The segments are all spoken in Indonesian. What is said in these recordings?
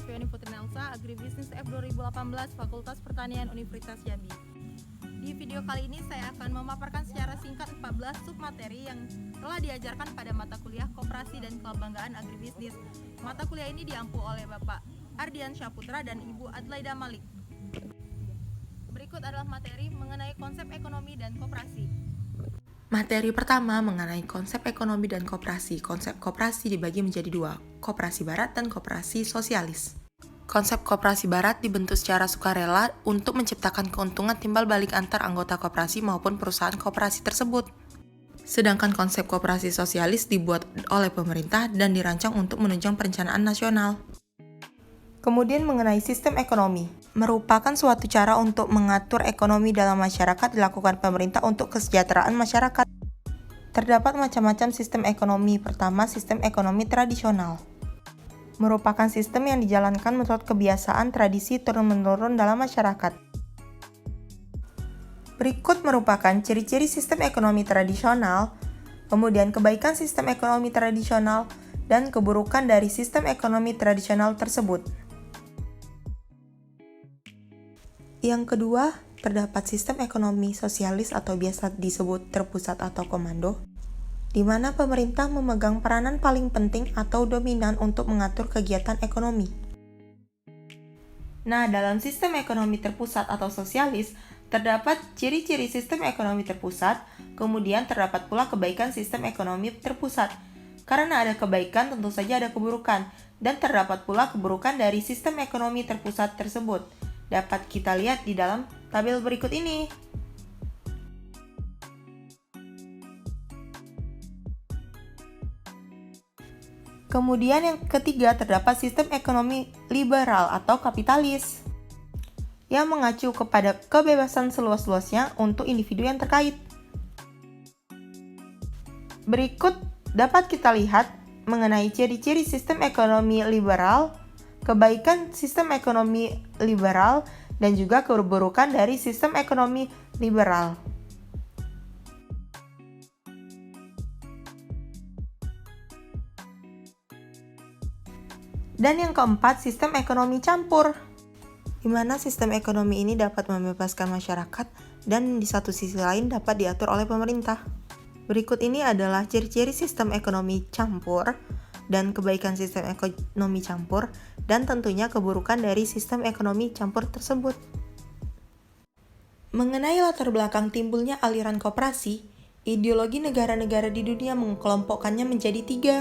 Asfiani Putri Nelsa, Agribisnis F 2018, Fakultas Pertanian Universitas Jambi. Di video kali ini saya akan memaparkan secara singkat 14 submateri yang telah diajarkan pada mata kuliah Koperasi dan Kebanggaan Agribisnis. Mata kuliah ini diampu oleh Bapak Ardian Syaputra dan Ibu Adlaida Malik. Berikut adalah materi mengenai konsep ekonomi dan koperasi. Materi pertama mengenai konsep ekonomi dan koperasi. Konsep koperasi dibagi menjadi dua, koperasi barat dan koperasi sosialis. Konsep koperasi barat dibentuk secara sukarela untuk menciptakan keuntungan timbal balik antar anggota koperasi maupun perusahaan koperasi tersebut. Sedangkan konsep koperasi sosialis dibuat oleh pemerintah dan dirancang untuk menunjang perencanaan nasional. Kemudian mengenai sistem ekonomi, merupakan suatu cara untuk mengatur ekonomi dalam masyarakat dilakukan pemerintah untuk kesejahteraan masyarakat. Terdapat macam-macam sistem ekonomi. Pertama, sistem ekonomi tradisional. Merupakan sistem yang dijalankan menurut kebiasaan tradisi turun-menurun dalam masyarakat. Berikut merupakan ciri-ciri sistem ekonomi tradisional, kemudian kebaikan sistem ekonomi tradisional, dan keburukan dari sistem ekonomi tradisional tersebut. Yang kedua, terdapat sistem ekonomi sosialis atau biasa disebut terpusat atau komando, di mana pemerintah memegang peranan paling penting atau dominan untuk mengatur kegiatan ekonomi. Nah, dalam sistem ekonomi terpusat atau sosialis, terdapat ciri-ciri sistem ekonomi terpusat, kemudian terdapat pula kebaikan sistem ekonomi terpusat. Karena ada kebaikan, tentu saja ada keburukan, dan terdapat pula keburukan dari sistem ekonomi terpusat tersebut. Dapat kita lihat di dalam tabel berikut ini. Kemudian yang ketiga, terdapat sistem ekonomi liberal atau kapitalis yang mengacu kepada kebebasan seluas-luasnya untuk individu yang terkait. Berikut dapat kita lihat mengenai ciri-ciri sistem ekonomi liberal, kebaikan sistem ekonomi liberal, dan juga keburukan dari sistem ekonomi liberal. Dan yang keempat, sistem ekonomi campur, di mana sistem ekonomi ini dapat membebaskan masyarakat dan di satu sisi lain dapat diatur oleh pemerintah. Berikut ini adalah ciri-ciri sistem ekonomi campur dan kebaikan sistem ekonomi campur, dan tentunya keburukan dari sistem ekonomi campur tersebut. Mengenai latar belakang timbulnya aliran koperasi, ideologi negara-negara di dunia mengelompokkannya menjadi tiga.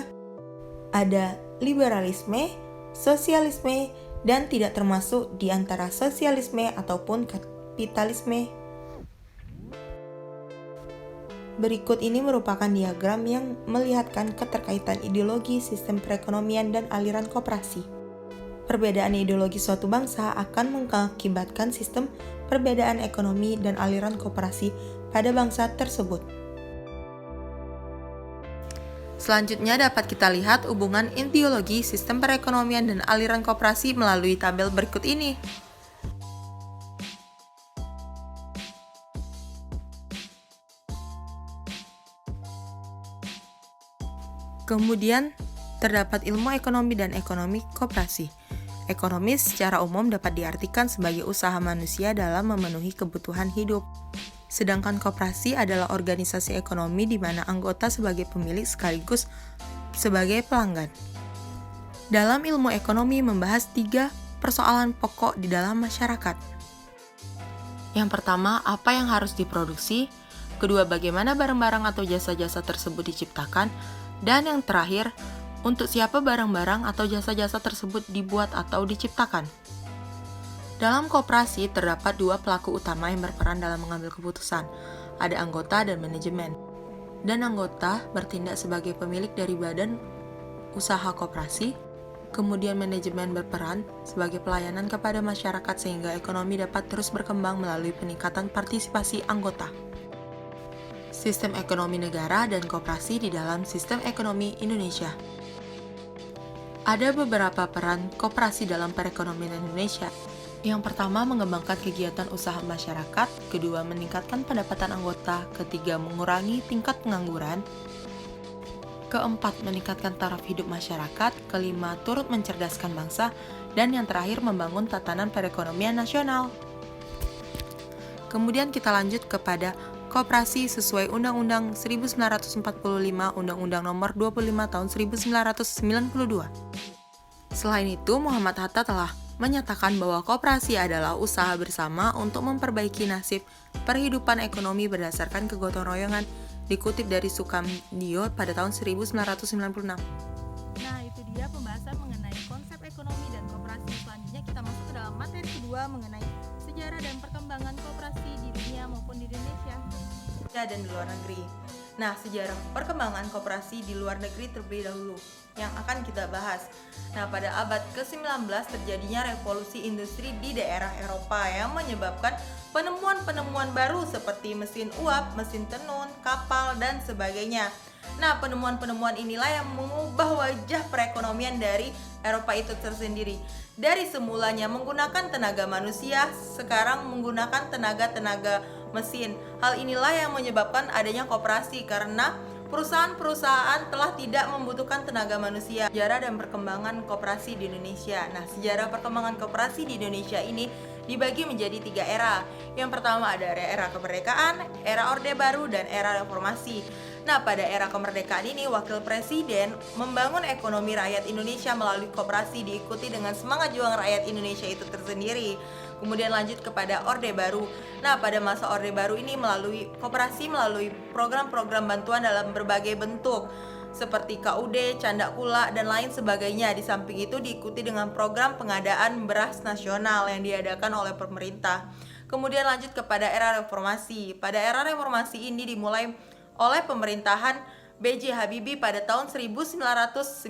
Ada liberalisme, sosialisme, dan tidak termasuk di antara sosialisme ataupun kapitalisme. Berikut ini merupakan diagram yang melihatkan keterkaitan ideologi, sistem perekonomian, dan aliran koperasi. Perbedaan ideologi suatu bangsa akan mengakibatkan sistem perbedaan ekonomi dan aliran koperasi pada bangsa tersebut. Selanjutnya dapat kita lihat hubungan ideologi, sistem perekonomian, dan aliran koperasi melalui tabel berikut ini. Kemudian, terdapat ilmu ekonomi dan ekonomi koperasi. Ekonomi secara umum dapat diartikan sebagai usaha manusia dalam memenuhi kebutuhan hidup. Sedangkan koperasi adalah organisasi ekonomi di mana anggota sebagai pemilik sekaligus sebagai pelanggan. Dalam ilmu ekonomi membahas 3 persoalan pokok di dalam masyarakat. Yang pertama, apa yang harus diproduksi? Kedua, bagaimana barang-barang atau jasa-jasa tersebut diciptakan? Dan yang terakhir, untuk siapa barang-barang atau jasa-jasa tersebut dibuat atau diciptakan. Dalam koperasi terdapat 2 pelaku utama yang berperan dalam mengambil keputusan. Ada anggota dan manajemen. Dan anggota bertindak sebagai pemilik dari badan usaha koperasi, kemudian manajemen berperan sebagai pelayanan kepada masyarakat sehingga ekonomi dapat terus berkembang melalui peningkatan partisipasi anggota. Sistem ekonomi negara dan koperasi di dalam sistem ekonomi Indonesia. Ada beberapa peran koperasi dalam perekonomian Indonesia. Yang pertama, mengembangkan kegiatan usaha masyarakat. Kedua, meningkatkan pendapatan anggota. Ketiga, mengurangi tingkat pengangguran. Keempat, meningkatkan taraf hidup masyarakat. Kelima, turut mencerdaskan bangsa. dan yang terakhir membangun tatanan perekonomian nasional. Kemudian kita lanjut kepada koperasi sesuai Undang-Undang 1945, Undang-Undang Nomor 25 Tahun 1992. Selain itu, Muhammad Hatta telah menyatakan bahwa koperasi adalah usaha bersama untuk memperbaiki nasib perhidupan ekonomi berdasarkan kegotong royongan, dikutip dari Sukamdio pada tahun 1996. Nah, itu dia pembahasan mengenai konsep ekonomi dan koperasi. Selanjutnya kita masuk ke dalam materi kedua mengenai sejarah dan perkembangan koperasi di dunia maupun di Indonesia dan di luar negeri. Nah, sejarah perkembangan koperasi di luar negeri terlebih dahulu yang akan kita bahas. Nah, pada abad ke-19 terjadinya revolusi industri di daerah Eropa yang menyebabkan penemuan-penemuan baru seperti mesin uap, mesin tenun, kapal, dan sebagainya. Nah, penemuan-penemuan inilah yang mengubah wajah perekonomian dari Eropa itu tersendiri. Dari semulanya menggunakan tenaga manusia, sekarang menggunakan tenaga mesin. Hal inilah yang menyebabkan adanya koperasi karena perusahaan-perusahaan telah tidak membutuhkan tenaga manusia. Sejarah dan perkembangan koperasi di Indonesia. Nah, sejarah perkembangan koperasi di Indonesia ini dibagi menjadi 3 era. Yang pertama ada era kemerdekaan, era Orde Baru, dan era reformasi. Nah, pada era kemerdekaan ini, Wakil Presiden membangun ekonomi rakyat Indonesia melalui koperasi diikuti dengan semangat juang rakyat Indonesia itu tersendiri. Kemudian lanjut kepada Orde Baru. Nah, pada masa Orde Baru ini melalui program-program bantuan dalam berbagai bentuk seperti KUD, Canda Kula, dan lain sebagainya. Di samping itu diikuti dengan program pengadaan beras nasional yang diadakan oleh pemerintah. Kemudian lanjut kepada era reformasi. Pada era reformasi ini dimulai oleh pemerintahan B.J. Habibie pada tahun 1998.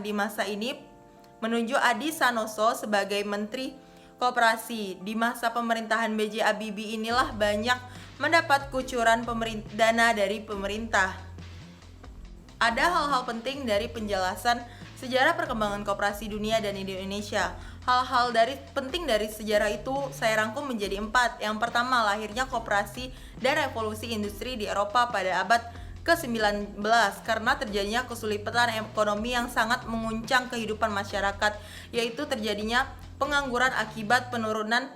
Di masa ini menunjuk Adi Sanoso sebagai Menteri Koperasi. Di masa pemerintahan B.J. Habibie inilah banyak mendapat kucuran dana dari pemerintah. Ada hal-hal penting dari penjelasan sejarah perkembangan koperasi dunia dan di Indonesia. Hal-hal penting dari sejarah itu saya rangkum menjadi 4. Yang pertama, lahirnya koperasi dan revolusi industri di Eropa pada abad ke-19 karena terjadinya kesulitan ekonomi yang sangat menguncang kehidupan masyarakat, yaitu terjadinya pengangguran akibat penurunan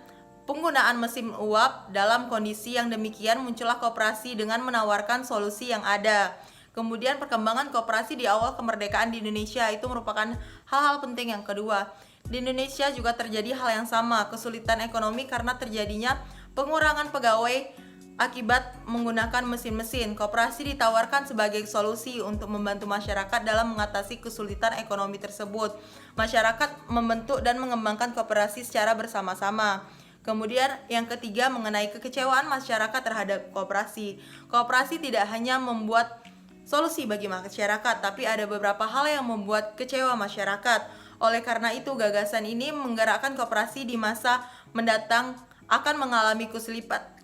penggunaan mesin uap. Dalam kondisi yang demikian muncullah koperasi dengan menawarkan solusi yang ada. Kemudian perkembangan koperasi di awal kemerdekaan di Indonesia itu merupakan hal-hal penting yang kedua. Di Indonesia juga terjadi hal yang sama, kesulitan ekonomi karena terjadinya pengurangan pegawai akibat menggunakan mesin-mesin. Koperasi ditawarkan sebagai solusi untuk membantu masyarakat dalam mengatasi kesulitan ekonomi tersebut. Masyarakat membentuk dan mengembangkan koperasi secara bersama-sama. Kemudian yang ketiga mengenai kekecewaan masyarakat terhadap koperasi. Koperasi tidak hanya membuat solusi bagi masyarakat, tapi ada beberapa hal yang membuat kecewa masyarakat. Oleh karena itu, gagasan ini menggerakkan koperasi di masa mendatang akan mengalami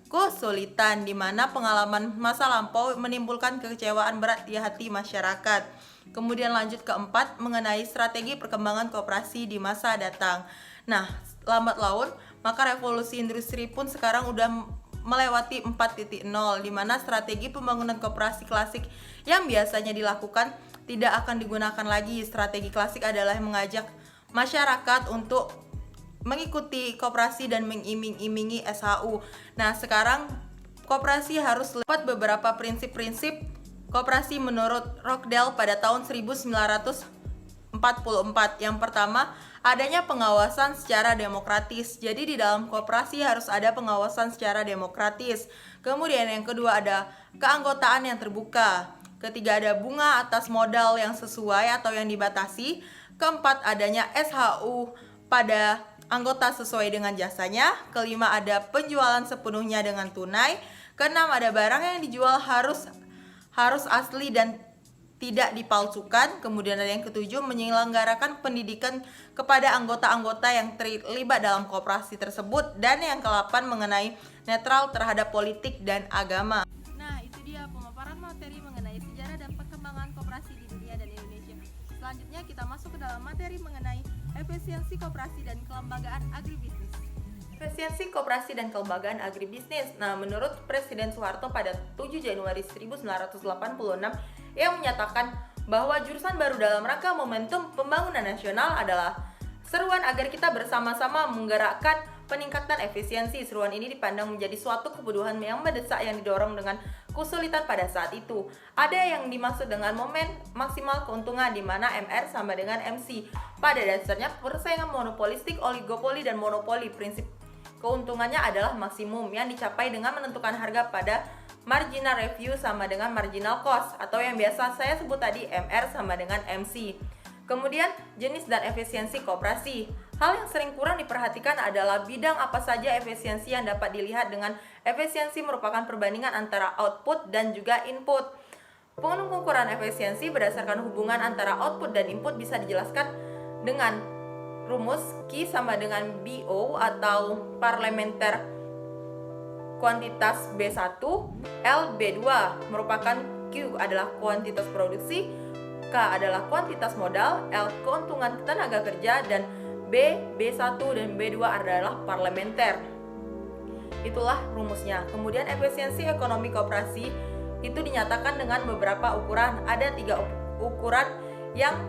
kesulitan di mana pengalaman masa lampau menimbulkan kekecewaan berat di hati masyarakat. Kemudian lanjut keempat mengenai strategi perkembangan koperasi di masa datang. Nah, lambat laun, maka revolusi industri pun sekarang udah melewati 4.0 di mana strategi pembangunan koperasi klasik yang biasanya dilakukan tidak akan digunakan lagi. Strategi klasik adalah mengajak masyarakat untuk mengikuti koperasi dan mengiming-imingi SHU. Nah, sekarang koperasi harus lewat beberapa prinsip-prinsip koperasi menurut Rockdale pada tahun 1944. Yang pertama, adanya pengawasan secara demokratis. Jadi di dalam koperasi harus ada pengawasan secara demokratis. Kemudian yang kedua ada keanggotaan yang terbuka. Ketiga ada bunga atas modal yang sesuai atau yang dibatasi. Keempat adanya SHU pada anggota sesuai dengan jasanya. Kelima ada penjualan sepenuhnya dengan tunai. Keenam ada barang yang dijual harus asli dan tidak dipalsukan. Kemudian ada yang ketujuh menyelenggarakan pendidikan kepada anggota-anggota yang terlibat dalam koperasi tersebut. Dan yang ke-8 mengenai netral terhadap politik dan agama. Nah, itu dia pemaparan materi mengenai sejarah dan perkembangan koperasi di dunia dan Indonesia. Selanjutnya kita masuk ke dalam materi mengenai efisiensi koperasi dan kelembagaan agribisnis. Efisiensi koperasi dan kelembagaan agribisnis. Nah, menurut Presiden Soeharto pada 7 Januari 1986 yang menyatakan bahwa jurusan baru dalam rangka momentum pembangunan nasional adalah Seruan agar kita bersama-sama menggerakkan peningkatan efisiensi. Seruan ini dipandang menjadi suatu kebutuhan yang mendesak yang didorong dengan kesulitan pada saat itu. Ada yang dimaksud dengan momen maksimal keuntungan, di mana MR sama dengan MC. Pada dasarnya persaingan monopolistik, oligopoli, dan monopoli. Prinsip keuntungannya adalah maksimum yang dicapai dengan menentukan harga pada marginal revenue sama dengan marginal cost, atau yang biasa saya sebut tadi MR sama dengan MC. Kemudian jenis dan efisiensi koperasi. Hal yang sering kurang diperhatikan adalah bidang apa saja efisiensi yang dapat dilihat dengan efisiensi merupakan perbandingan antara output dan juga input. Pengukuran efisiensi berdasarkan hubungan antara output dan input bisa dijelaskan dengan rumus Q sama dengan BO atau parlementer kuantitas B1, L B2 merupakan Q adalah kuantitas produksi, K adalah kuantitas modal, L keuntungan tenaga kerja, dan B1 dan B2 adalah parlementer. Itulah rumusnya. Kemudian efisiensi ekonomi koperasi itu dinyatakan dengan beberapa ukuran. Ada 3 ukuran yang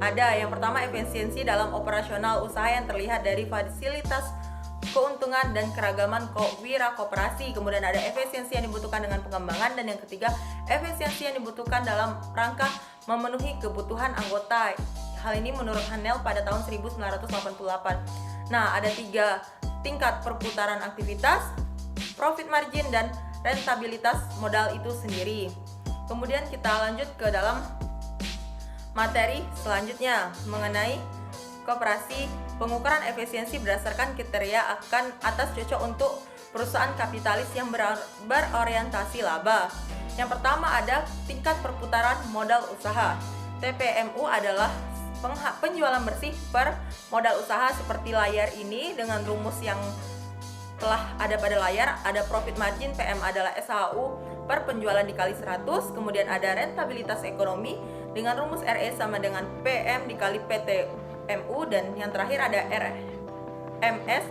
ada. Yang pertama, efisiensi dalam operasional usaha yang terlihat dari fasilitas, keuntungan, dan keragaman wira koperasi. Kemudian ada efisiensi yang dibutuhkan dengan pengembangan, dan yang ketiga, efisiensi yang dibutuhkan dalam rangka memenuhi kebutuhan anggota. Hal ini menurut Hanel pada tahun 1988. Nah, ada 3 tingkat perputaran aktivitas, profit margin, dan rentabilitas modal itu sendiri. Kemudian kita lanjut ke dalam materi selanjutnya mengenai koperasi. Pengukuran efisiensi berdasarkan kriteria akan atas cocok untuk perusahaan kapitalis yang berorientasi laba. Yang pertama ada tingkat perputaran modal usaha. TPMU adalah penjualan bersih per modal usaha seperti layar ini dengan rumus yang telah ada pada layar. Ada profit margin, PM adalah SHU per penjualan dikali 100. Kemudian ada rentabilitas ekonomi dengan rumus RE sama dengan PM dikali PTMU. Dan yang terakhir ada RMS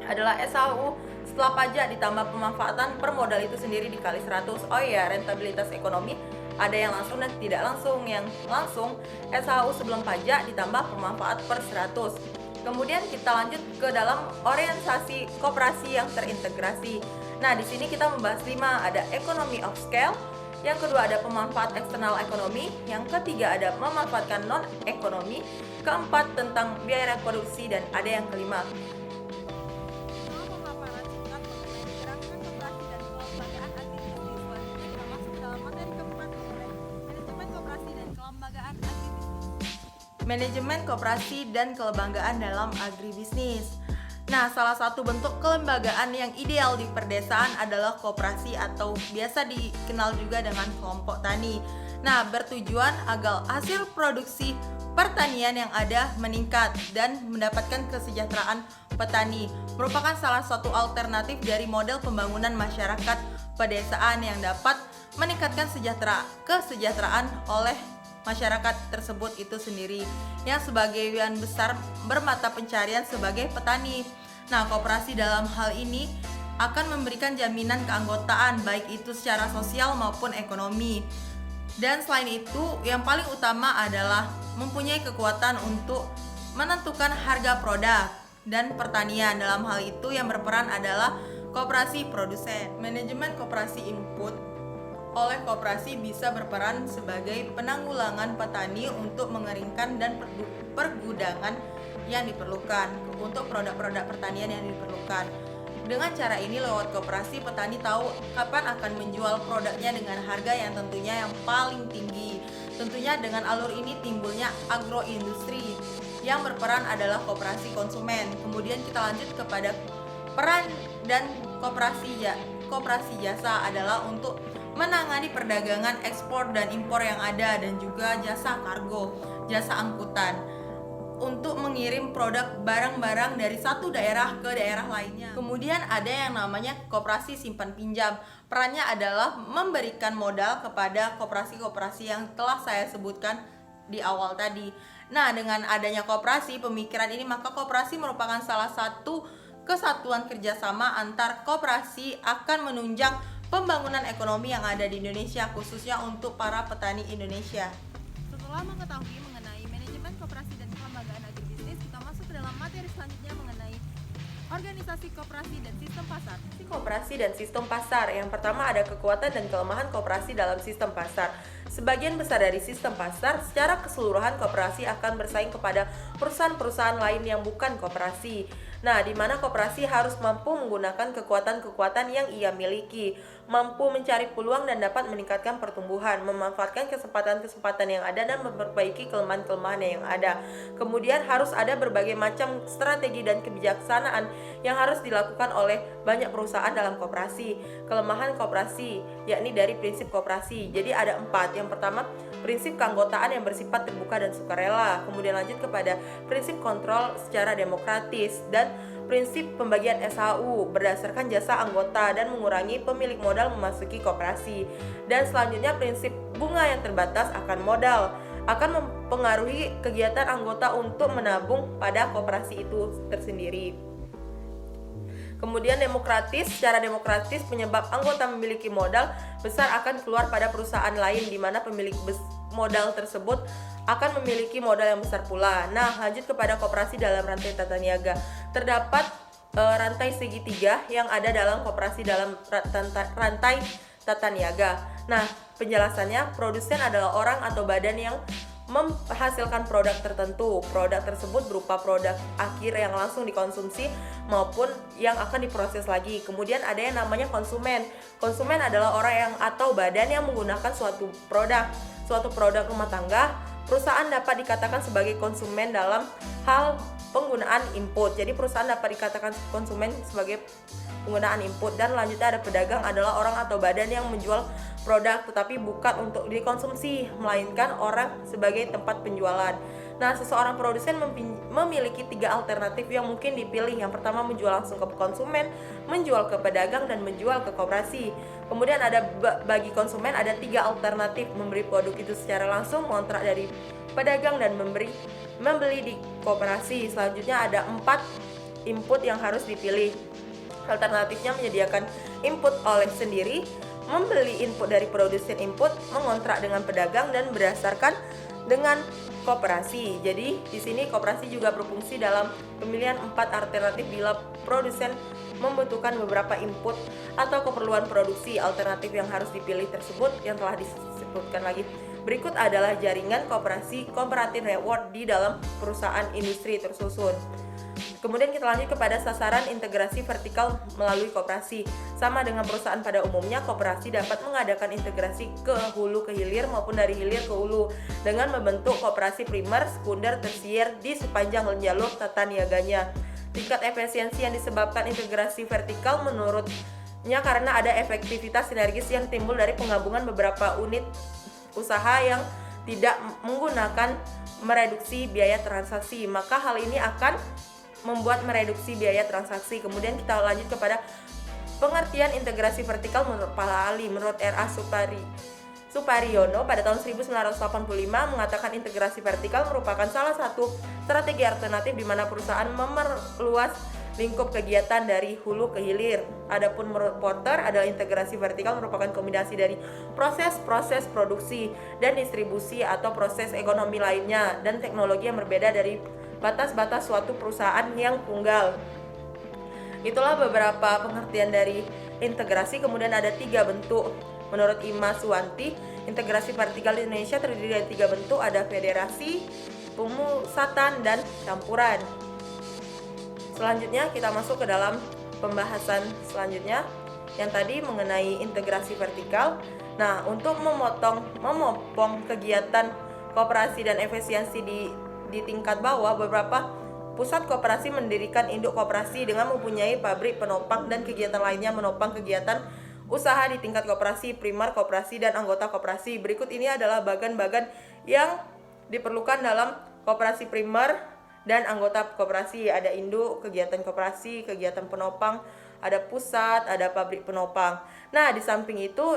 adalah SHU setelah pajak ditambah pemanfaatan per modal itu sendiri dikali 100. Oh ya, rentabilitas ekonomi ada yang langsung dan tidak langsung. Yang langsung SHU sebelum pajak ditambah pemanfaat per 100. Kemudian kita lanjut ke dalam orientasi koperasi yang terintegrasi. Nah, di sini kita membahas 5. Ada economy of scale. Yang kedua ada pemanfaat eksternal ekonomi. Yang ketiga ada memanfaatkan non ekonomi. Keempat tentang biaya reproduksi, dan ada yang kelima. Manajemen koperasi dan kelembagaan dalam agribisnis. Nah, salah satu bentuk kelembagaan yang ideal di perdesaan adalah koperasi atau biasa dikenal juga dengan kelompok tani. Nah, bertujuan agar hasil produksi pertanian yang ada meningkat dan mendapatkan kesejahteraan petani. Merupakan salah satu alternatif dari model pembangunan masyarakat pedesaan yang dapat meningkatkan kesejahteraan oleh masyarakat tersebut itu sendiri yang sebagian besar bermata pencarian sebagai petani. Nah, koperasi dalam hal ini akan memberikan jaminan keanggotaan baik itu secara sosial maupun ekonomi. Dan selain itu, yang paling utama adalah mempunyai kekuatan untuk menentukan harga produk dan pertanian. Dalam hal itu yang berperan adalah koperasi produsen. Manajemen koperasi input oleh koperasi bisa berperan sebagai penanggulangan petani untuk mengeringkan dan pergudangan yang diperlukan untuk produk-produk pertanian yang diperlukan. Dengan cara ini lewat koperasi petani tahu kapan akan menjual produknya dengan harga yang tentunya yang paling tinggi. Tentunya dengan alur ini timbulnya agroindustri. Yang berperan adalah koperasi konsumen. Kemudian kita lanjut kepada peran dan koperasi jasa adalah untuk menangani perdagangan ekspor dan impor yang ada, dan juga jasa kargo, jasa angkutan untuk mengirim produk barang-barang dari satu daerah ke daerah lainnya. Kemudian ada yang namanya koperasi simpan pinjam. Perannya adalah memberikan modal kepada koperasi-koperasi yang telah saya sebutkan di awal tadi. Nah, dengan adanya koperasi pemikiran ini, maka koperasi merupakan salah satu kesatuan kerjasama antar koperasi akan menunjang pembangunan ekonomi yang ada di Indonesia, khususnya untuk para petani Indonesia. Setelah mengetahui mengenai manajemen koperasi dan kelembagaan agribisnis, kita masuk ke materi selanjutnya mengenai organisasi koperasi dan sistem pasar. Koperasi dan sistem pasar. Yang pertama ada kekuatan dan kelemahan koperasi dalam sistem pasar. Sebagian besar dari sistem pasar, secara keseluruhan koperasi akan bersaing kepada perusahaan-perusahaan lain yang bukan koperasi. Nah, di mana koperasi harus mampu menggunakan kekuatan-kekuatan yang ia miliki, mampu mencari peluang dan dapat meningkatkan pertumbuhan, memanfaatkan kesempatan-kesempatan yang ada dan memperbaiki kelemahan-kelemahan yang ada. Kemudian harus ada berbagai macam strategi dan kebijaksanaan yang harus dilakukan oleh banyak perusahaan dalam koperasi. Kelemahan koperasi, yakni dari prinsip koperasi. Jadi ada 4. Yang pertama, prinsip keanggotaan yang bersifat terbuka dan sukarela. Kemudian lanjut kepada prinsip kontrol secara demokratis dan prinsip pembagian SHU berdasarkan jasa anggota dan mengurangi pemilik modal memasuki koperasi. Dan selanjutnya prinsip bunga yang terbatas akan modal akan mempengaruhi kegiatan anggota untuk menabung pada koperasi itu tersendiri. Kemudian demokratis, secara demokratis penyebab anggota memiliki modal besar akan keluar pada perusahaan lain di mana pemilik modal tersebut akan memiliki modal yang besar pula. Nah, lanjut kepada koperasi dalam rantai tata niaga. Terdapat rantai segitiga yang ada dalam koperasi dalam rantai tata niaga. Nah, penjelasannya, produsen adalah orang atau badan yang menghasilkan produk tertentu. Produk tersebut berupa produk akhir yang langsung dikonsumsi maupun yang akan diproses lagi. Kemudian ada yang namanya konsumen. Konsumen adalah orang yang atau badan yang menggunakan suatu produk rumah tangga. Perusahaan dapat dikatakan sebagai konsumen dalam hal penggunaan input. Jadi perusahaan dapat dikatakan konsumen sebagai penggunaan input. Dan lanjutnya ada pedagang, adalah orang atau badan yang menjual produk tetapi bukan untuk dikonsumsi, melainkan orang sebagai tempat penjualan. Nah, seseorang produsen memiliki 3 alternatif yang mungkin dipilih. Yang pertama, menjual langsung ke konsumen, menjual ke pedagang, dan menjual ke koperasi. Kemudian ada bagi konsumen ada 3 alternatif: memberi produk itu secara langsung, mengontrak dari pedagang, dan membeli di koperasi. Selanjutnya ada 4 input yang harus dipilih. Alternatifnya menyediakan input oleh sendiri, membeli input dari produsen input, mengontrak dengan pedagang, dan berdasarkan dengan koperasi. Jadi di sini koperasi juga berfungsi dalam pemilihan 4 alternatif bila produsen membutuhkan beberapa input atau keperluan produksi. Alternatif yang harus dipilih tersebut yang telah disebutkan lagi. Berikut adalah jaringan koperasi comparative network di dalam perusahaan industri tersusun. Kemudian kita lanjut kepada sasaran integrasi vertikal melalui koperasi. Sama dengan perusahaan pada umumnya, koperasi dapat mengadakan integrasi ke hulu ke hilir maupun dari hilir ke hulu dengan membentuk koperasi primer, sekunder, tersier di sepanjang jalur tata niaganya. Tingkat efisiensi yang disebabkan integrasi vertikal menurutnya karena ada efektivitas sinergis yang timbul dari penggabungan beberapa unit usaha yang tidak menggunakan mereduksi biaya transaksi. Maka hal ini akan membuat mereduksi biaya transaksi. Kemudian kita lanjut kepada pengertian integrasi vertikal menurut para ahli. Menurut R.A. Supariono pada tahun 1985 mengatakan integrasi vertikal merupakan salah satu strategi alternatif di mana perusahaan memerluas lingkup kegiatan dari hulu ke hilir. Adapun menurut Porter adalah integrasi vertikal merupakan kombinasi dari proses-proses produksi dan distribusi atau proses ekonomi lainnya dan teknologi yang berbeda dari batas-batas suatu perusahaan yang tunggal. Itulah beberapa pengertian dari integrasi. Kemudian ada 3 bentuk. Menurut Ima Suwanti, integrasi vertikal di Indonesia terdiri dari 3 bentuk, ada federasi, pemusatan, dan campuran. Selanjutnya kita masuk ke dalam pembahasan selanjutnya yang tadi mengenai integrasi vertikal. Nah, untuk memopong kegiatan koperasi dan efisiensi di tingkat bawah, beberapa pusat koperasi mendirikan induk koperasi dengan mempunyai pabrik penopang dan kegiatan lainnya menopang kegiatan usaha di tingkat koperasi, primer, koperasi, dan anggota koperasi. Berikut ini adalah bagan-bagan yang diperlukan dalam koperasi primer dan anggota koperasi. Ada induk, kegiatan koperasi, kegiatan penopang, ada pusat, ada pabrik penopang. Nah, di samping itu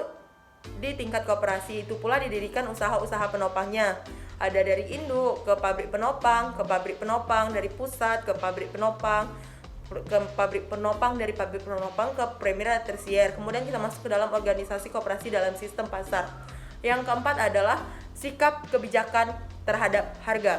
di tingkat koperasi itu pula didirikan usaha-usaha penopangnya. Ada dari induk ke pabrik penopang, dari pusat ke pabrik penopang, dari pabrik penopang ke premier dan tersier. Kemudian kita masuk ke dalam organisasi koperasi dalam sistem pasar. Yang keempat adalah sikap kebijakan terhadap harga.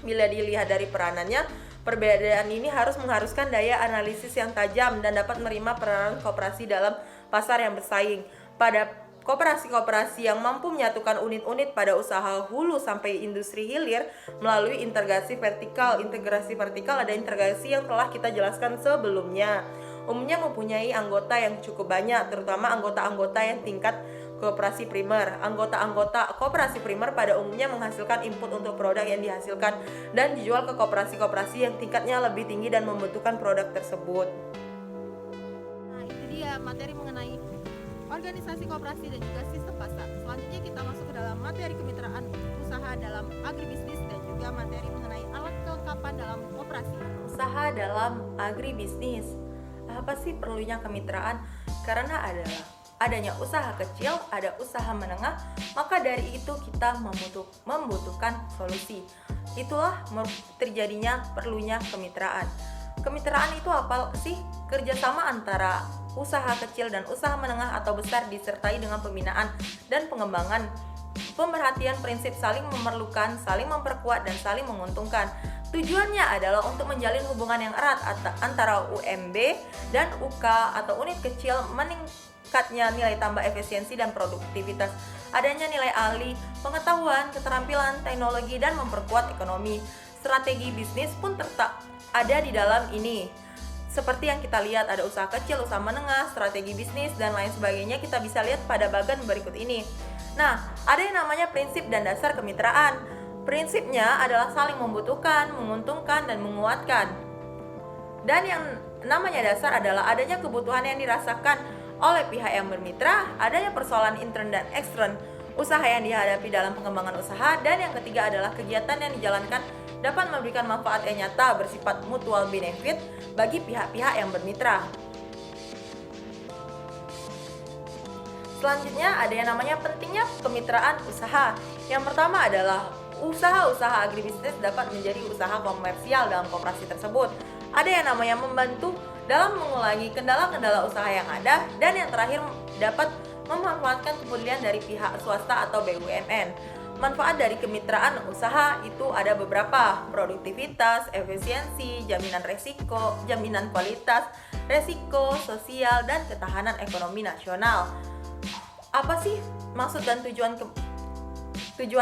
Bila dilihat dari peranannya, Perbedaan ini mengharuskan daya analisis yang tajam dan dapat menerima peranan koperasi dalam pasar yang bersaing. Pada koperasi-koperasi yang mampu menyatukan unit-unit pada usaha hulu sampai industri hilir melalui integrasi vertikal. Integrasi vertikal ada integrasi yang telah kita jelaskan sebelumnya. Umumnya mempunyai anggota yang cukup banyak, terutama anggota-anggota yang tingkat koperasi primer. Anggota-anggota koperasi primer pada umumnya menghasilkan input untuk produk yang dihasilkan dan dijual ke koperasi-koperasi yang tingkatnya lebih tinggi dan membutuhkan produk tersebut. Nah, itu dia materi mengenai organisasi koperasi dan juga sistem pasar. Selanjutnya kita masuk ke dalam materi kemitraan usaha dalam agribisnis dan juga materi mengenai alat kelengkapan dalam koperasi. Usaha dalam agribisnis. Apa sih perlunya kemitraan? Karena adanya usaha kecil, ada usaha menengah, maka dari itu kita membutuhkan solusi. Itulah terjadinya perlunya kemitraan. Kemitraan itu apa sih? Kerjasama antara usaha kecil dan usaha menengah atau besar disertai dengan pembinaan dan pengembangan. Pemerhatian prinsip saling memerlukan, saling memperkuat, dan saling menguntungkan. Tujuannya adalah untuk menjalin hubungan yang erat antara UMB dan UK atau unit kecil, meningkatnya nilai tambah efisiensi dan produktivitas, adanya nilai ahli, pengetahuan, keterampilan, teknologi, dan memperkuat ekonomi. Strategi bisnis pun tetap ada di dalam ini. Seperti yang kita lihat, ada usaha kecil, usaha menengah, strategi bisnis, dan lain sebagainya. Kita bisa lihat pada bagian berikut ini. Nah, ada yang namanya prinsip dan dasar kemitraan. Prinsipnya adalah saling membutuhkan, menguntungkan, dan menguatkan. Dan yang namanya dasar adalah adanya kebutuhan yang dirasakan oleh pihak yang bermitra, adanya persoalan intern dan ekstern, usaha yang dihadapi dalam pengembangan usaha, dan yang ketiga adalah kegiatan yang dijalankan dapat memberikan manfaat yang nyata bersifat mutual benefit bagi pihak-pihak yang bermitra. Selanjutnya ada yang namanya pentingnya kemitraan usaha. Yang pertama adalah usaha-usaha agribisnis dapat menjadi usaha komersial dalam koperasi tersebut. Ada yang namanya membantu dalam mengulangi kendala-kendala usaha yang ada, dan yang terakhir dapat memanfaatkan kepedulian dari pihak swasta atau BUMN. Manfaat dari kemitraan usaha itu ada beberapa: produktivitas, efisiensi, jaminan resiko, jaminan kualitas, resiko sosial, dan ketahanan ekonomi nasional. Apa sih maksud dan tujuan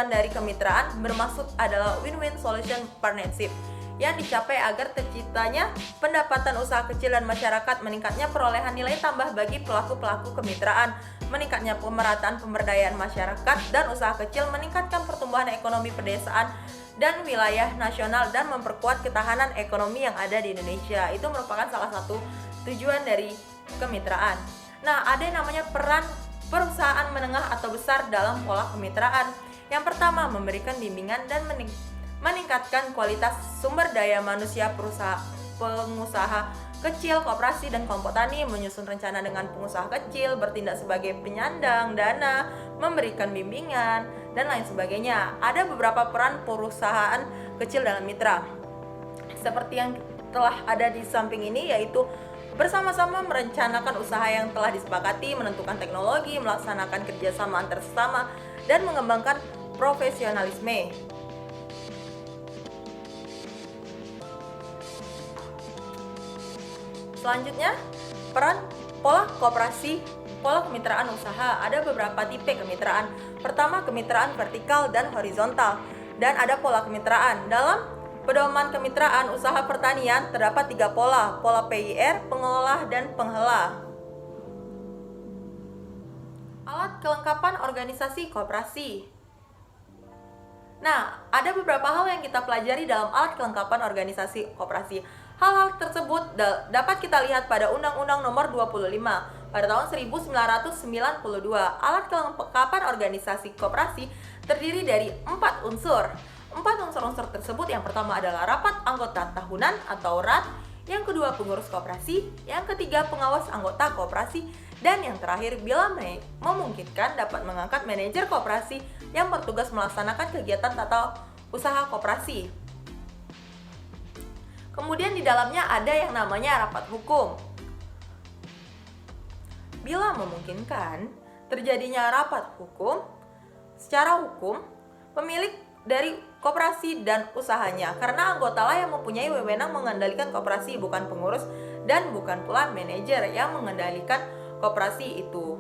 dari kemitraan? Bermaksud adalah win-win solution partnership yang dicapai agar terciptanya pendapatan usaha kecil dan masyarakat, meningkatnya perolehan nilai tambah bagi pelaku-pelaku kemitraan, meningkatnya pemerataan pemberdayaan masyarakat dan usaha kecil, meningkatkan pertumbuhan ekonomi pedesaan dan wilayah nasional, dan memperkuat ketahanan ekonomi yang ada di Indonesia. Itu merupakan salah satu tujuan dari kemitraan. Nah, ada yang namanya peran perusahaan menengah atau besar dalam pola kemitraan. Yang pertama, memberikan bimbingan dan meningkatkan kualitas sumber daya manusia pengusaha kecil, koperasi, dan kelompok tani, menyusun rencana dengan pengusaha kecil, bertindak sebagai penyandang dana, memberikan bimbingan, dan lain sebagainya. Ada beberapa peran perusahaan kecil dalam mitra. Seperti yang telah ada di samping ini, yaitu bersama-sama merencanakan usaha yang telah disepakati, menentukan teknologi, melaksanakan kerjasama antar sesama, dan mengembangkan profesionalisme. Selanjutnya, peran pola koperasi, pola kemitraan usaha. Ada beberapa tipe kemitraan. Pertama, kemitraan vertikal dan horizontal. Dan ada pola kemitraan. Dalam pedoman kemitraan usaha pertanian terdapat 3 pola: pola PIR, pengolah, dan penghela. Alat kelengkapan organisasi koperasi. Nah, ada beberapa hal yang kita pelajari dalam alat kelengkapan organisasi koperasi. Hal-hal tersebut dapat kita lihat pada Undang-Undang Nomor 25 pada tahun 1992. Alat kelengkapan organisasi koperasi terdiri dari 4 unsur. 4 unsur-unsur tersebut, yang pertama adalah rapat anggota tahunan atau RAT, yang kedua pengurus koperasi, yang ketiga pengawas anggota koperasi, dan yang terakhir bila memungkinkan dapat mengangkat manajer koperasi yang bertugas melaksanakan kegiatan tata usaha koperasi. Kemudian di dalamnya ada yang namanya rapat hukum. Bila memungkinkan terjadinya rapat hukum, secara hukum pemilik dari koperasi dan usahanya, karena anggotalah yang mempunyai wewenang mengendalikan koperasi, bukan pengurus dan bukan pula manajer yang mengendalikan koperasi itu.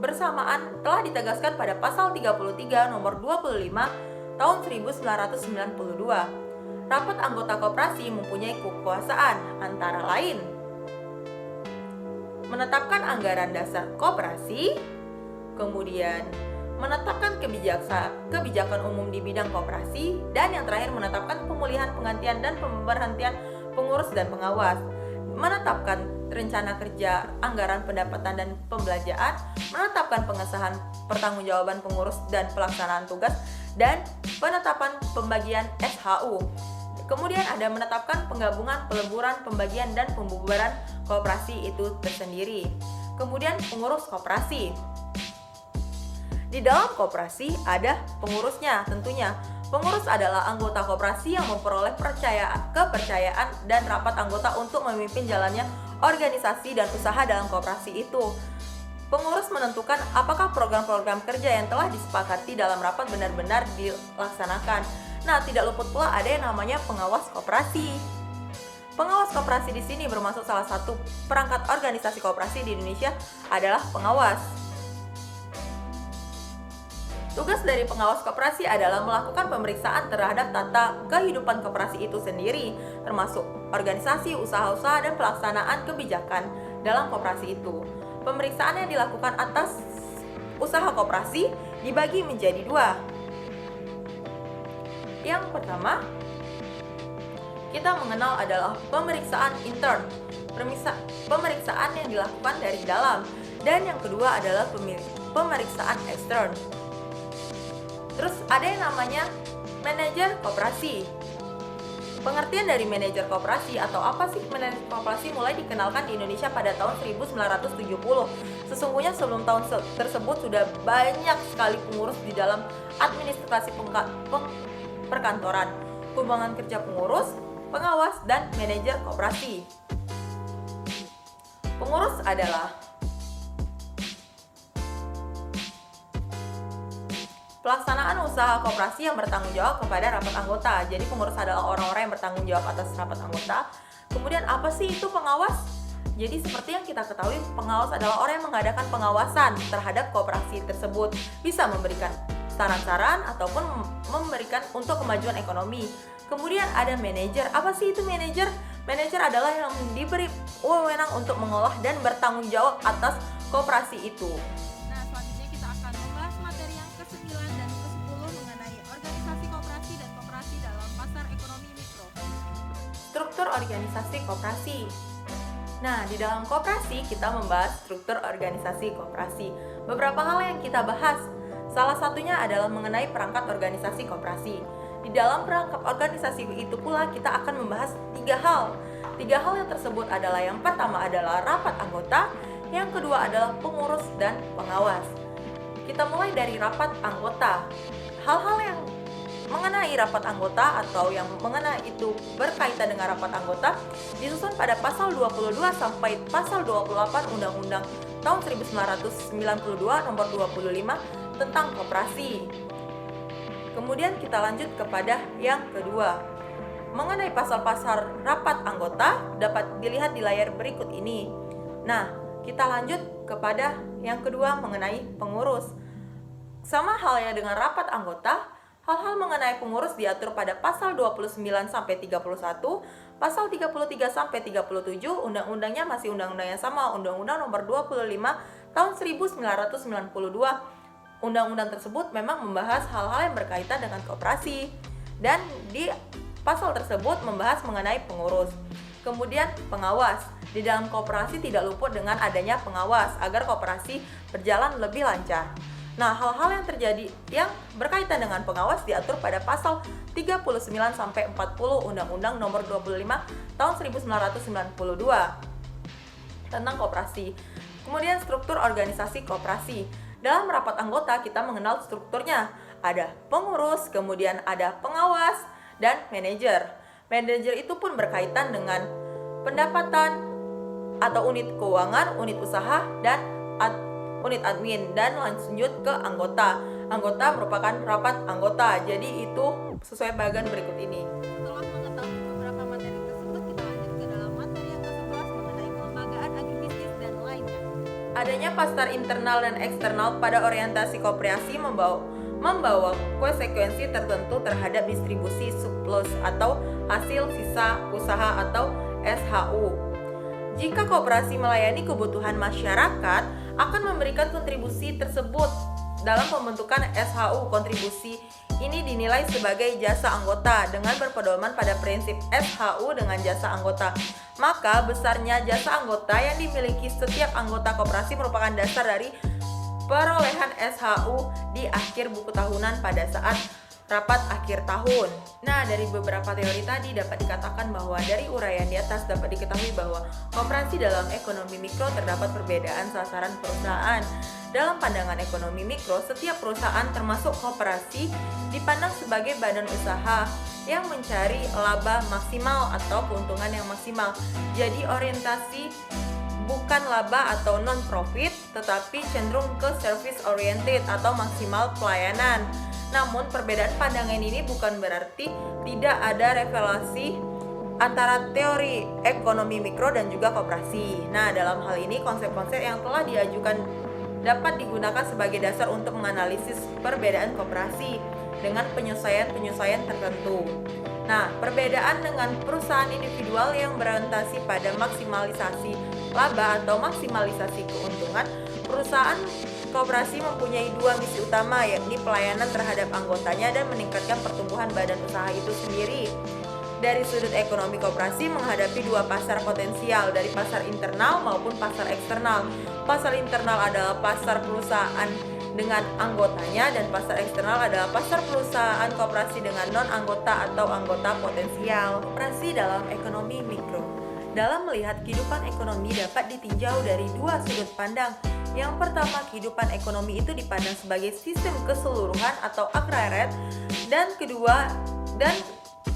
Bersamaan telah ditegaskan pada pasal 33 nomor 25 tahun 1992. Rapat anggota koperasi mempunyai kekuasaan antara lain menetapkan anggaran dasar koperasi, kemudian menetapkan kebijakan umum di bidang koperasi, dan yang terakhir menetapkan pemulihan, penggantian, dan pemberhentian pengurus dan pengawas, menetapkan rencana kerja, anggaran pendapatan dan pembelanjaan, menetapkan pengesahan pertanggungjawaban pengurus dan pelaksanaan tugas, dan penetapan pembagian SHU. Kemudian ada menetapkan penggabungan, peleburan, pembagian, dan pembubaran koperasi itu tersendiri. Kemudian pengurus koperasi. Di dalam koperasi ada pengurusnya tentunya. Pengurus adalah anggota koperasi yang memperoleh kepercayaan dan rapat anggota untuk memimpin jalannya organisasi dan usaha dalam koperasi itu. Pengurus menentukan apakah program-program kerja yang telah disepakati dalam rapat benar-benar dilaksanakan. Nah, tidak luput pula ada yang namanya pengawas koperasi. Pengawas koperasi di sini bermaksud salah satu perangkat organisasi koperasi di Indonesia adalah pengawas. Tugas dari pengawas koperasi adalah melakukan pemeriksaan terhadap tata kehidupan koperasi itu sendiri, termasuk organisasi, usaha-usaha, dan pelaksanaan kebijakan dalam koperasi itu. Pemeriksaan yang dilakukan atas usaha koperasi dibagi menjadi dua. Yang pertama, kita mengenal adalah pemeriksaan intern, pemeriksaan yang dilakukan dari dalam, dan yang kedua adalah pemeriksaan ekstern. Terus ada yang namanya manajer koperasi. Pengertian dari manajer koperasi atau apa sih manajer koperasi mulai dikenalkan di Indonesia pada tahun 1970. Sesungguhnya sebelum tahun tersebut sudah banyak sekali pengurus di dalam administrasi perkantoran, hubungan kerja pengurus, pengawas, dan manajer koperasi. Pengurus adalah pelaksanaan usaha koperasi yang bertanggung jawab kepada rapat anggota. Jadi pengurus adalah orang-orang yang bertanggung jawab atas rapat anggota. Kemudian apa sih itu pengawas? Jadi seperti yang kita ketahui, pengawas adalah orang yang mengadakan pengawasan terhadap koperasi tersebut, bisa memberikan saran-saran ataupun memberikan untuk kemajuan ekonomi. Kemudian ada manajer. Apa sih itu manajer? Manajer adalah yang diberi wewenang untuk mengolah dan bertanggung jawab atas koperasi itu. Nah, selanjutnya kita akan membahas materi yang ke-9 dan ke-10 mengenai organisasi koperasi dan koperasi dalam pasar ekonomi mikro. Struktur organisasi koperasi. Nah, di dalam koperasi kita membahas struktur organisasi koperasi. Beberapa hal yang kita bahas. Salah satunya adalah mengenai perangkat organisasi koperasi. Di dalam perangkat organisasi itu pula kita akan membahas 3 hal. 3 hal yang tersebut adalah yang pertama adalah rapat anggota, yang kedua adalah pengurus dan pengawas. Kita mulai dari rapat anggota. Hal-hal yang mengenai rapat anggota atau yang mengenai itu berkaitan dengan rapat anggota disusun pada pasal 22 sampai pasal 28 Undang-Undang tahun 1992 nomor 25 tentang koperasi. Kemudian kita lanjut kepada yang kedua. Mengenai pasal-pasal rapat anggota dapat dilihat di layar berikut ini. Nah, kita lanjut kepada yang kedua mengenai pengurus. Sama halnya dengan rapat anggota, hal-hal mengenai pengurus diatur pada pasal 29 sampai 31, pasal 33 sampai 37, undang-undangnya masih undang-undang yang sama, Undang-Undang Nomor 25 tahun 1992. Undang-undang tersebut memang membahas hal-hal yang berkaitan dengan koperasi, dan di pasal tersebut membahas mengenai pengurus. Kemudian pengawas. Di dalam koperasi tidak luput dengan adanya pengawas agar koperasi berjalan lebih lancar. Nah, hal-hal yang terjadi yang berkaitan dengan pengawas diatur pada pasal 39 sampai 40 Undang-Undang Nomor 25 tahun 1992 tentang koperasi. Kemudian struktur organisasi koperasi. Dalam rapat anggota kita mengenal strukturnya. Ada pengurus, kemudian ada pengawas, dan manajer. Manajer itu pun berkaitan dengan pendapatan atau unit keuangan, unit usaha, dan unit admin, dan lanjut ke anggota. anggota merupakan rapat anggota. Jadi itu sesuai bagian berikut ini. Setelah mengetahui beberapa materi tersebut, kita lanjut ke dalam materi yang ke-11 mengenai kelembagaan agribisnis dan lainnya. Adanya pasar internal dan eksternal pada orientasi koperasi membawa konsekuensi tertentu terhadap distribusi surplus atau hasil sisa usaha atau SHU. Jika koperasi melayani kebutuhan masyarakat, akan memberikan kontribusi tersebut dalam pembentukan SHU. Kontribusi ini dinilai sebagai jasa anggota dengan berpedoman pada prinsip SHU dengan jasa anggota. Maka besarnya jasa anggota yang dimiliki setiap anggota koperasi merupakan dasar dari perolehan SHU di akhir buku tahunan pada saat rapat akhir tahun. Nah, dari beberapa teori tadi dapat dikatakan bahwa dari uraian di atas dapat diketahui bahwa koperasi dalam ekonomi mikro terdapat perbedaan sasaran perusahaan. Dalam pandangan ekonomi mikro, setiap perusahaan termasuk koperasi dipandang sebagai badan usaha yang mencari laba maksimal atau keuntungan yang maksimal. Jadi orientasi bukan laba atau non-profit, tetapi cenderung ke service oriented atau maksimal pelayanan. Namun perbedaan pandangan ini bukan berarti tidak ada revelasi antara teori ekonomi mikro dan juga koperasi. Nah, dalam hal ini konsep-konsep yang telah diajukan dapat digunakan sebagai dasar untuk menganalisis perbedaan koperasi dengan penyesuaian-penyesuaian tertentu. Nah, perbedaan dengan perusahaan individual yang berorientasi pada maksimalisasi laba atau maksimalisasi keuntungan, perusahaan koperasi mempunyai dua misi utama, yakni pelayanan terhadap anggotanya dan meningkatkan pertumbuhan badan usaha itu sendiri. Dari sudut ekonomi koperasi menghadapi dua pasar potensial, dari pasar internal maupun pasar eksternal. Pasar internal adalah pasar perusahaan dengan anggotanya dan pasar eksternal adalah pasar perusahaan koperasi dengan non-anggota atau anggota potensial. Koperasi dalam ekonomi mikro. Dalam melihat kehidupan ekonomi dapat ditinjau dari dua sudut pandang. Yang pertama, kehidupan ekonomi itu dipandang sebagai sistem keseluruhan atau aggregate, dan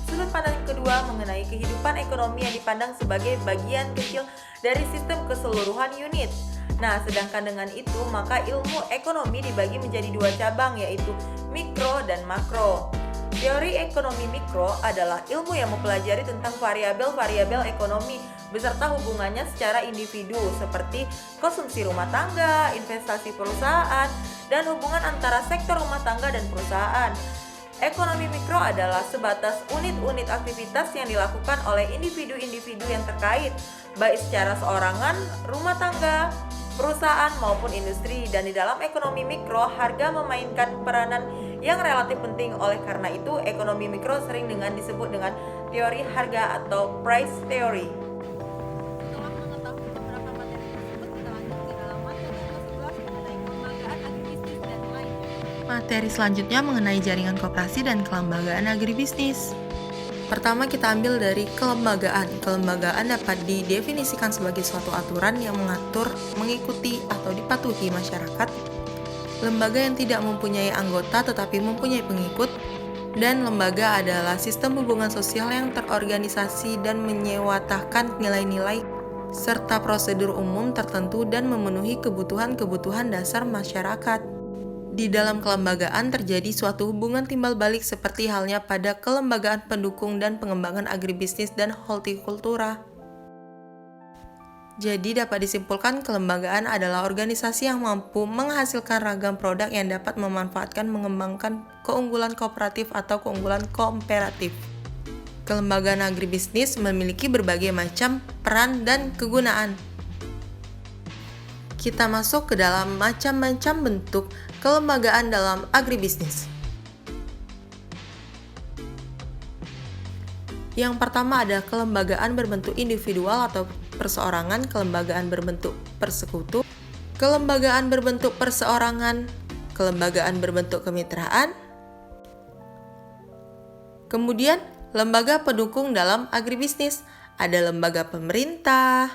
sudut pandang kedua mengenai kehidupan ekonomi yang dipandang sebagai bagian kecil dari sistem keseluruhan unit. Nah, sedangkan dengan itu, maka ilmu ekonomi dibagi menjadi dua cabang, yaitu mikro dan makro. Teori ekonomi mikro adalah ilmu yang mempelajari tentang variabel-variabel ekonomi beserta hubungannya secara individu seperti konsumsi rumah tangga, investasi perusahaan, dan hubungan antara sektor rumah tangga dan perusahaan. Ekonomi mikro adalah sebatas unit-unit aktivitas yang dilakukan oleh individu-individu yang terkait, baik secara seorangan, rumah tangga, perusahaan maupun industri. Dan di dalam ekonomi mikro, harga memainkan peranan yang relatif penting. Oleh karena itu, ekonomi mikro sering disebut dengan teori harga atau price theory. Setelah mengetahui beberapa materi tersebut, kita lanjut ke dalam materi yang ke-11 mengenai kelembagaan agribisnis dan lainnya. Materi selanjutnya mengenai jaringan koperasi dan kelembagaan agribisnis. Pertama, kita ambil dari kelembagaan. Kelembagaan dapat didefinisikan sebagai suatu aturan yang mengatur, mengikuti, atau dipatuhi masyarakat. Lembaga yang tidak mempunyai anggota tetapi mempunyai pengikut. Dan lembaga adalah sistem hubungan sosial yang terorganisasi dan menyewatahkan nilai-nilai serta prosedur umum tertentu dan memenuhi kebutuhan-kebutuhan dasar masyarakat. Di dalam kelembagaan terjadi suatu hubungan timbal balik seperti halnya pada kelembagaan pendukung dan pengembangan agribisnis dan hortikultura. Jadi dapat disimpulkan kelembagaan adalah organisasi yang mampu menghasilkan ragam produk yang dapat memanfaatkan mengembangkan keunggulan kooperatif atau keunggulan komparatif. Kelembagaan agribisnis memiliki berbagai macam peran dan kegunaan. Kita masuk ke dalam macam-macam bentuk kelembagaan dalam agribisnis. Yang pertama ada kelembagaan berbentuk individual atau perseorangan, kelembagaan berbentuk persekutu, kelembagaan berbentuk perseorangan, kelembagaan berbentuk kemitraan. Kemudian, lembaga pendukung dalam agribisnis, ada lembaga pemerintah,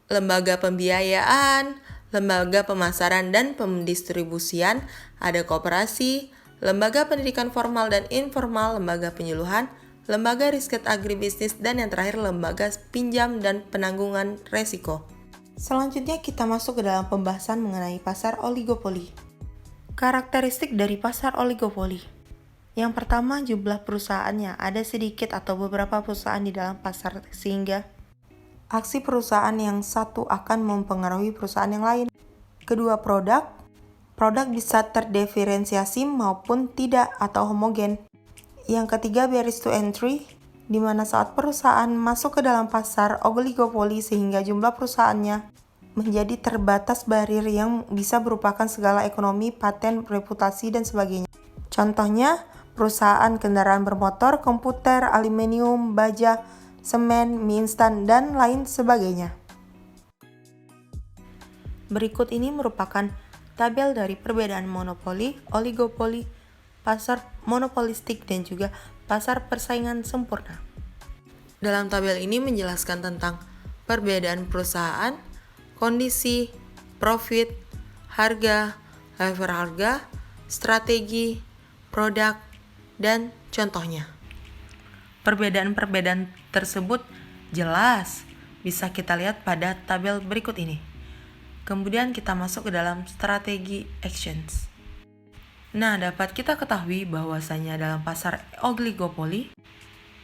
lembaga pembiayaan, lembaga pemasaran dan pendistribusian, ada koperasi, lembaga pendidikan formal dan informal, lembaga penyuluhan, lembaga riset agribisnis, dan yang terakhir lembaga pinjam dan penanggungan resiko. Selanjutnya kita masuk ke dalam pembahasan mengenai pasar oligopoli. Karakteristik dari pasar oligopoli. Yang pertama, jumlah perusahaannya. Ada sedikit atau beberapa perusahaan di dalam pasar sehingga aksi perusahaan yang satu akan mempengaruhi perusahaan yang lain. Kedua, produk. Produk bisa terdiferensiasi maupun tidak atau homogen. Yang ketiga, barriers to entry, di mana saat perusahaan masuk ke dalam pasar oligopoli sehingga jumlah perusahaannya menjadi terbatas barrier yang bisa merupakan segala ekonomi, paten, reputasi, dan sebagainya. Contohnya, perusahaan kendaraan bermotor, komputer, aluminium, baja, semen, mie instan, dan lain sebagainya. Berikut ini merupakan tabel dari perbedaan monopoli, oligopoli, pasar monopolistik, dan juga pasar persaingan sempurna. Dalam tabel ini menjelaskan tentang perbedaan perusahaan, kondisi, profit, harga, level harga, strategi, produk, dan contohnya. Perbedaan-perbedaan tersebut jelas bisa kita lihat pada tabel berikut ini. Kemudian kita masuk ke dalam strategi actions. Nah, dapat kita ketahui bahwasanya dalam pasar oligopoli,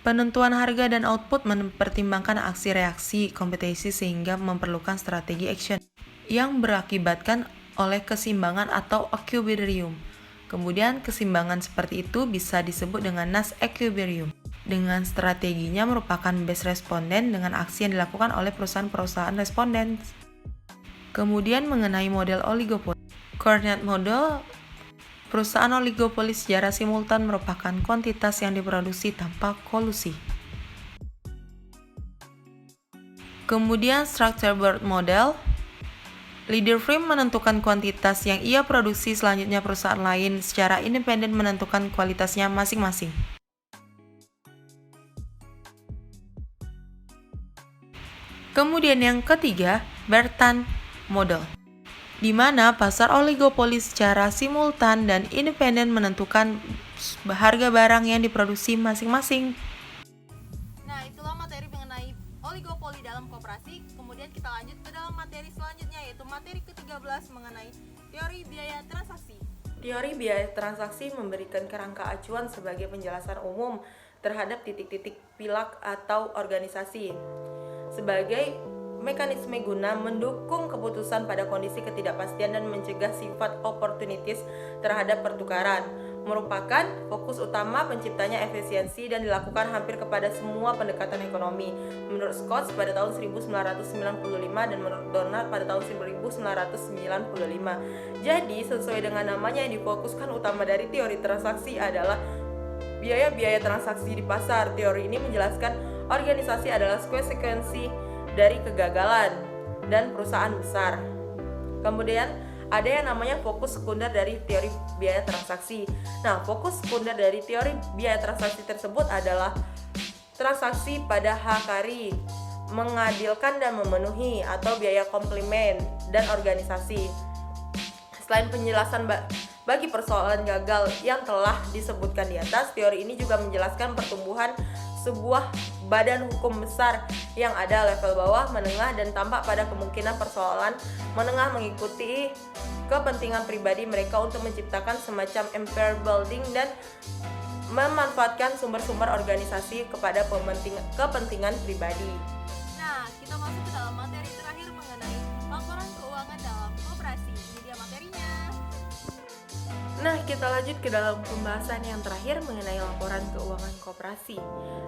penentuan harga dan output mempertimbangkan aksi reaksi kompetisi sehingga memerlukan strategi action yang berakibatkan oleh keseimbangan atau equilibrium. Kemudian keseimbangan seperti itu bisa disebut dengan Nash equilibrium. Dengan strateginya merupakan base responden dengan aksi yang dilakukan oleh perusahaan-perusahaan responden. Kemudian mengenai model oligopoli. Coordinate model. Perusahaan oligopoli secara simultan merupakan kuantitas yang diproduksi tanpa kolusi. Kemudian structure board model. Leader firm menentukan kuantitas yang ia produksi, selanjutnya perusahaan lain secara independen menentukan kualitasnya masing-masing. Kemudian yang ketiga, Bertrand model, di mana pasar oligopoli secara simultan dan independen menentukan harga barang yang diproduksi masing-masing. Nah, itulah materi mengenai oligopoli dalam koperasi. Kemudian kita lanjut ke dalam materi selanjutnya, yaitu materi ke-13 mengenai teori biaya transaksi. Teori biaya transaksi memberikan kerangka acuan sebagai penjelasan umum terhadap titik-titik pilak atau organisasi sebagai mekanisme guna mendukung keputusan pada kondisi ketidakpastian dan mencegah sifat opportunities terhadap pertukaran. Merupakan fokus utama penciptanya efisiensi dan dilakukan hampir kepada semua pendekatan ekonomi. Menurut Scott pada tahun 1995 dan menurut Donald pada tahun 1995. Jadi sesuai dengan namanya, yang difokuskan utama dari teori transaksi adalah biaya-biaya transaksi di pasar. Teori ini menjelaskan organisasi adalah konsekuensi dari kegagalan dan perusahaan besar. Kemudian ada yang namanya fokus sekunder dari teori biaya transaksi. Nah, fokus sekunder dari teori biaya transaksi tersebut adalah transaksi pada hakari, mengadilkan dan memenuhi, atau biaya komplement dan organisasi. Selain penjelasan bagi persoalan gagal yang telah disebutkan di atas, teori ini juga menjelaskan pertumbuhan sebuah badan hukum besar yang ada level bawah, menengah, dan tampak pada kemungkinan persoalan menengah mengikuti kepentingan pribadi mereka untuk menciptakan semacam empire building dan memanfaatkan sumber-sumber organisasi kepada kepentingan pribadi. Nah, kita masuk ke dalam materi terakhir mengenai laporan keuangan dalam koperasi. Ini dia materinya. Nah, kita lanjut ke dalam pembahasan yang terakhir mengenai laporan keuangan koperasi.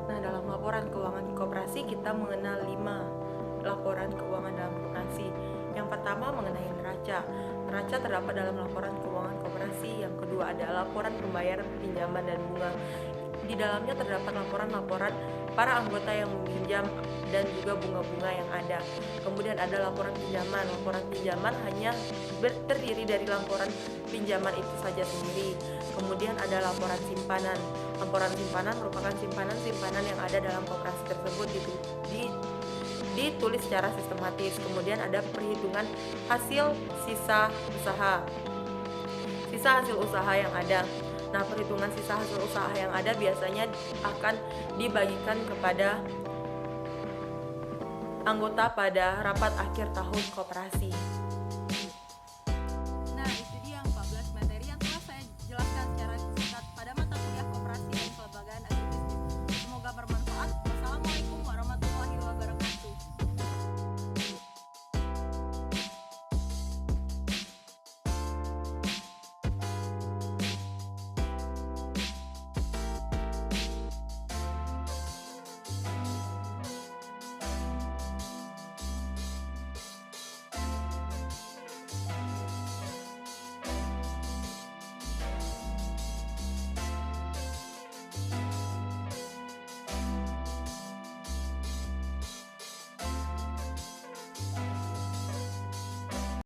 Nah, dalam laporan keuangan koperasi kita mengenal 5 laporan keuangan dalam koperasi. Yang pertama mengenai neraca. Neraca terdapat dalam laporan keuangan koperasi. Yang kedua adalah laporan pembayaran pinjaman dan bunga. Di dalamnya terdapat laporan-laporan para anggota yang meminjam dan juga bunga-bunga yang ada. Kemudian ada laporan pinjaman. Laporan pinjaman hanya terdiri dari laporan pinjaman itu saja sendiri. Kemudian ada laporan simpanan. Laporan simpanan merupakan simpanan-simpanan yang ada dalam koperasi tersebut ditulis secara sistematis. Kemudian ada perhitungan hasil sisa usaha. Sisa hasil usaha yang ada. Nah, perhitungan sisa hasil usaha yang ada biasanya akan dibagikan kepada anggota pada rapat akhir tahun koperasi.